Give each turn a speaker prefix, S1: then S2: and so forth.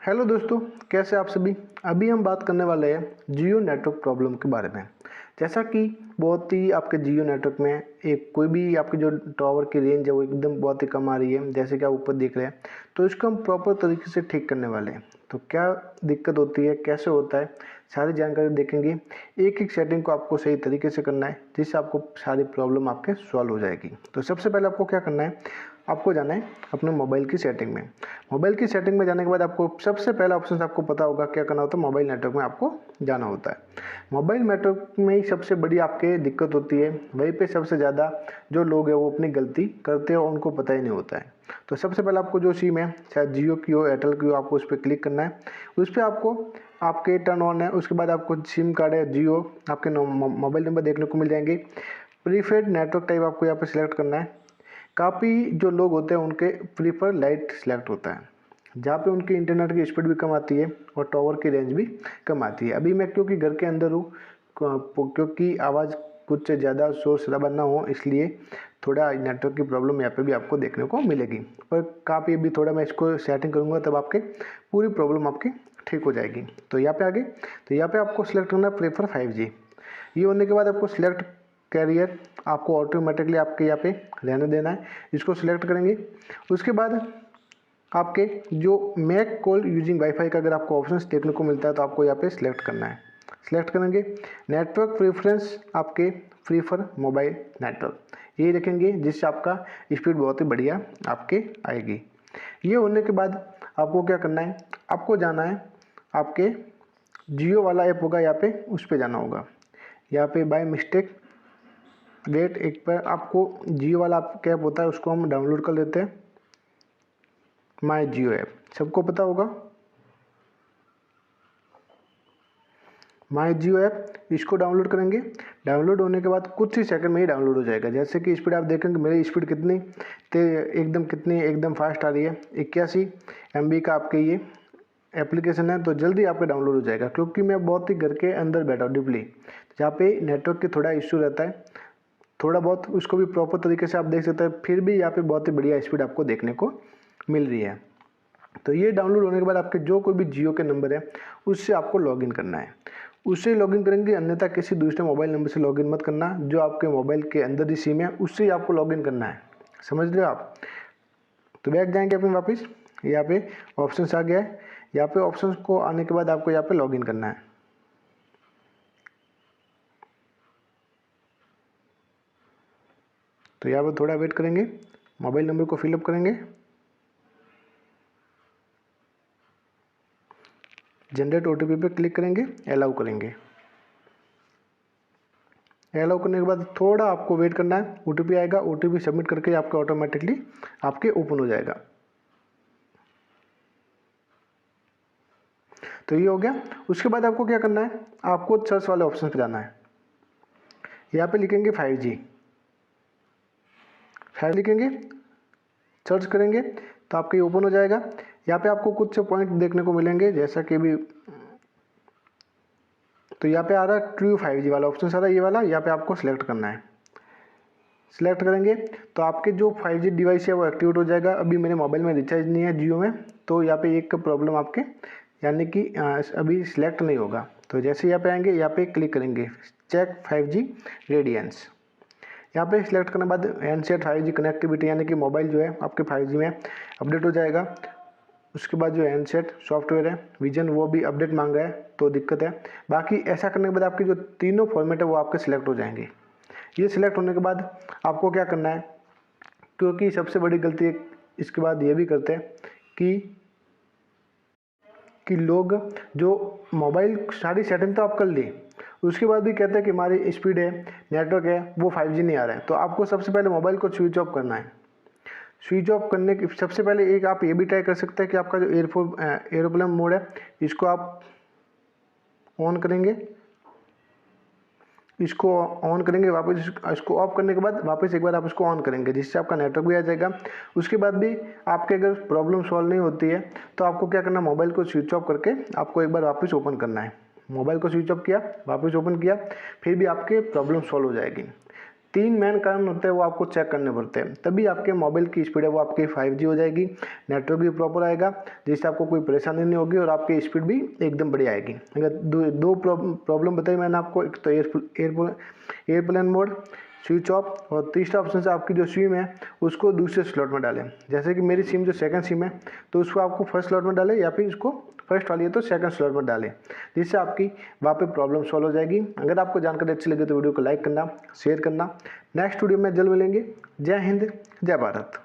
S1: Hello दोस्तों, कैसे आप सभी। अभी हम बात करने वाले हैं जियो नेटवर्क प्रॉब्लम के बारे में। जैसा कि बहुत ही आपके जियो नेटवर्क में एक कोई भी आपकी जो टावर की रेंज है वो एकदम बहुत ही कम आ रही है, जैसे कि आप ऊपर देख रहे हैं। तो इसको हम प्रॉपर तरीके से ठीक करने वाले हैं। तो क्या दिक्कत होती है, कैसे होता है, सारी जानकारी देखेंगे। एक एक सेटिंग को आपको सही तरीके से करना है, जिससे आपको सारी प्रॉब्लम आपके सॉल्व हो जाएगी। तो सबसे पहले आपको क्या करना है, आपको जाना है अपने मोबाइल की सेटिंग में। मोबाइल की सेटिंग में जाने के बाद आपको सबसे पहला ऑप्शन आपको पता होगा क्या करना होता है, मोबाइल नेटवर्क में आपको जाना होता है। मोबाइल नेटवर्क में ही सबसे बड़ी आपके दिक्कत होती है, वहीं पे सबसे ज़्यादा जो लोग हैं वो अपनी गलती करते हैं और उनको पता ही नहीं होता है। तो सबसे पहले आपको जो सिम है, चाहे जियो की हो एयरटेल की हो, आपको उस पर क्लिक करना है। उस पर आपको आपके टर्न ऑन है, उसके बाद आपको सिम कार्ड है जियो, आपके मोबाइल नंबर देखने को मिल जाएंगे। प्रीपेड नेटवर्क टाइप आपको यहाँ पर सिलेक्ट करना है। काफ़ी जो लोग होते हैं उनके प्रीफर लाइट सिलेक्ट होता है, जहाँ पे उनकी इंटरनेट की स्पीड भी कम आती है और टावर की रेंज भी कम आती है। अभी मैं क्योंकि घर के अंदर हूँ, क्योंकि आवाज़ कुछ ज़्यादा शोर शराबा ना हो, इसलिए थोड़ा नेटवर्क की प्रॉब्लम यहाँ पे भी आपको देखने को मिलेगी। पर काफ़ी अभी थोड़ा मैं इसको सेटिंग करूँगा तब आपके पूरी प्रॉब्लम आपकी ठीक हो जाएगी। तो यहाँ पे आगे, तो यहाँ पे आपको सिलेक्ट करना है प्रेफर 5G। ये होने के बाद आपको सिलेक्ट कैरियर, आपको ऑटोमेटिकली आपके यहाँ पे रहने देना है, इसको सिलेक्ट करेंगे। उसके बाद आपके जो मैक कॉल यूजिंग वाईफाई का अगर आपको ऑप्शंस देखने को मिलता है तो आपको यहाँ पे सिलेक्ट करना है। सिलेक्ट करेंगे नेटवर्क प्रेफरेंस, आपके प्रीफर मोबाइल नेटवर्क, ये रखेंगे जिससे आपका स्पीड बहुत ही बढ़िया आपके आएगी। ये होने के बाद आपको क्या करना है, आपको जाना है आपके जियो वाला ऐप होगा यहाँ पे, उस पर जाना होगा। यहाँ पे बाय मिस्टेक वेट एक पर आपको जियो वाला आपका ऐप होता है, उसको हम डाउनलोड कर लेते हैं। माई जियो ऐप सबको पता होगा, माई जियो ऐप, इसको डाउनलोड करेंगे। डाउनलोड होने के बाद कुछ ही सेकंड में ही डाउनलोड हो जाएगा। जैसे कि स्पीड आप देखेंगे, मेरी स्पीड कितनी एकदम फास्ट आ रही है, 81 MB का आपके ये एप्लीकेशन है। तो जल्दी आपका डाउनलोड हो जाएगा, क्योंकि मैं बहुत ही घर के अंदर बैठा हूँ डिपली, जहाँ पे नेटवर्क की थोड़ा इश्यू रहता है, थोड़ा बहुत उसको भी प्रॉपर तरीके से आप देख सकते हैं। फिर भी यहाँ पे बहुत ही बढ़िया स्पीड आपको देखने को मिल रही है। तो ये डाउनलोड होने के बाद आपके जो कोई भी जियो के नंबर है उससे आपको लॉगिन करना है, उससे लॉगिन करेंगे। अन्यथा किसी दूसरे मोबाइल नंबर से लॉगिन मत करना, जो आपके मोबाइल के अंदर ही सिम है उससे ही आपको लॉगिन करना है। समझ रहे हो आप। तो बैक जाएंगे अपने वापस, यहाँ पे ऑप्शंस आ गया है। यहाँ पे ऑप्शंस को आने के बाद आपको यहाँ पे लॉगिन करना है। तो यहाँ पर थोड़ा वेट करेंगे, मोबाइल नंबर को फिलअप करेंगे, जनरेट OTP पे क्लिक करेंगे, अलाउ करेंगे। अलाउ करने के बाद थोड़ा आपको वेट करना है, OTP आएगा, OTP सबमिट करके आपका ऑटोमेटिकली आपके ओपन हो जाएगा। तो ये हो गया। उसके बाद आपको क्या करना है, आपको सर्च वाले ऑप्शन पे जाना है। यहाँ पे लिखेंगे 5G, 5 लिखेंगे, सर्च करेंगे तो आपके ये ओपन हो जाएगा। यहाँ पे आपको कुछ पॉइंट देखने को मिलेंगे, जैसा कि भी तो यहाँ पे आ रहा है ट्रू 5G वाला ऑप्शन, सारा ये वाला यहाँ पे आपको सिलेक्ट करना है। सिलेक्ट करेंगे तो आपके जो 5G डिवाइस है वो एक्टिवेट हो जाएगा। अभी मेरे मोबाइल में रिचार्ज नहीं है जियो में, तो यहाँ पे एक प्रॉब्लम आपके यानी कि अभी सिलेक्ट नहीं होगा। तो जैसे यहाँ पे आएंगे, यहाँ पे क्लिक करेंगे चेक 5G रेडियंस। यहाँ पे सिलेक्ट करने के बाद हैंडसेट 5G कनेक्टिविटी, यानी कि मोबाइल जो है आपके 5G में अपडेट हो जाएगा। उसके बाद जो हैंडसेट सॉफ्टवेयर है विजन, वो भी अपडेट मांग रहा है, तो दिक्कत है। बाकी ऐसा करने के बाद आपके जो तीनों फॉर्मेट है वो आपके सिलेक्ट हो जाएंगे। ये सिलेक्ट होने के बाद आपको क्या करना है, क्योंकि सबसे बड़ी गलती इसके बाद ये भी करते हैं कि लोग जो मोबाइल सारी सेटिंग तो आप कर ली, उसके बाद भी कहते हैं कि हमारी स्पीड है, नेटवर्क है, वो 5G नहीं आ रहा है। तो आपको सबसे पहले मोबाइल को स्विच ऑफ करना है। स्विच ऑफ करने की सबसे पहले एक आप ये भी ट्राई कर सकते हैं कि आपका जो एरोप्लेन मोड है इसको आप ऑन करेंगे, इसको ऑन करेंगे, वापस इसको ऑफ करने के बाद वापस एक बार आप इसको ऑन करेंगे, जिससे आपका नेटवर्क भी आ जाएगा। उसके बाद भी आपके अगर प्रॉब्लम सॉल्व नहीं होती है तो आपको क्या करना है, मोबाइल को स्विच ऑफ करके आपको एक बार वापस ओपन करना है। मोबाइल को स्विच ऑफ किया, वापस ओपन किया, फिर भी आपके प्रॉब्लम सॉल्व हो जाएगी। तीन मेन कारण होते हैं वो आपको चेक करने पड़ते हैं, तभी आपके मोबाइल की स्पीड है वो आपकी 5G हो जाएगी, नेटवर्क भी प्रॉपर आएगा, जिससे आपको कोई परेशानी नहीं होगी और आपकी स्पीड भी एकदम बढ़िया आएगी। अगर दो प्रॉब्लम बताई मैंने आपको, एक तो एयरप्लेन मोड स्विच ऑफ, और तीसरा ऑप्शन से आपकी जो सिम है उसको दूसरे स्लॉट में डालें। जैसे कि मेरी सिम जो सेकंड सिम है तो उसको आपको फर्स्ट स्लॉट में डालें, या फिर इसको फर्स्ट वाली है तो सेकंड स्लॉट में डालें, जिससे आपकी वहाँ पे प्रॉब्लम सॉल्व हो जाएगी। अगर आपको जानकारी अच्छी लगे तो वीडियो को लाइक करना, शेयर करना। नेक्स्ट वीडियो में जल्द मिलेंगे। जय हिंद, जय भारत।